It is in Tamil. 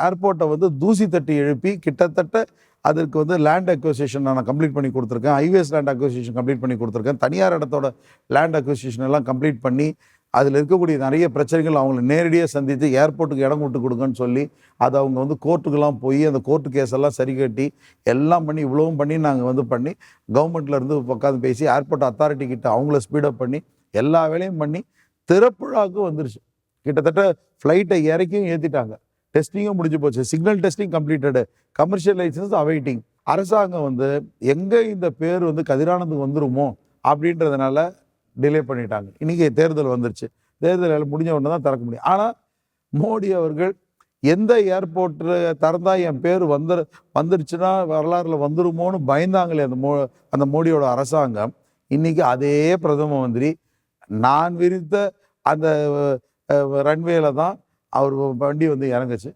ஏர்போர்ட்டை வந்து தூசி தட்டி எழுப்பி கிட்டத்தட்ட அதற்கு வந்து லேண்ட் அக்வசிஷன் நான் கம்ப்ளீட் பண்ணி கொடுத்துருக்கேன். ஹைவேஸ் லேண்ட் அக்வசிஷன் கம்ப்ளீட் பண்ணி கொடுத்துருக்கேன். தனியார் இடத்தோட லேண்ட் அக்வசிஷன் எல்லாம் கம்ப்ளீட் பண்ணி அதில் இருக்கக்கூடிய நிறைய பிரச்சனைகள் அவங்களை நேரடியாக சந்தித்து ஏர்போர்ட்டுக்கு இடம் விட்டு கொடுங்கன்னு சொல்லி அதை அவங்க வந்து கோர்ட்டுக்கெல்லாம் போய் அந்த கோர்ட்டு கேஸ் எல்லாம் சரி கட்டி எல்லாம் பண்ணி இவ்வளவும் பண்ணி நாங்கள் வந்து பண்ணி கவர்மெண்ட்லேருந்து உட்காந்து பேசி ஏர்போர்ட் அத்தாரிட்டி கிட்ட அவங்கள ஸ்பீடப் பண்ணி எல்லா வேலையும் பண்ணி திறப்புழாவுக்கு வந்துருச்சு. கிட்டத்தட்ட ஃப்ளைட்டை இறக்கியும் ஏற்றிட்டாங்க. டெஸ்டிங்கும் முடிஞ்சு போச்சு. Signal testing completed. Commercial license awaiting. அரசாங்கம் வந்து எங்கே இந்த பேர் வந்து கதிரானந்துக்கு வந்துருமோ அப்படின்றதுனால டிலே பண்ணிட்டாங்க. இன்னைக்கு தேர்தல் வந்துருச்சு. தேர்தல் முடிஞ்ச உடனே தான் திறக்க முடியும். ஆனால் மோடி அவர்கள் எந்த ஏர்போர்ட்டு திறந்தா என் பேர் வந்துருச்சுன்னா வரலாறுல வந்துருமோன்னு பயந்தாங்களே அந்த மோடியோட அரசாங்கம். இன்னைக்கு அதே பிரதம மந்திரி நான் விரித்த அந்த ரன்வேல தான் அவர் வண்டி வந்து இறங்குச்சு.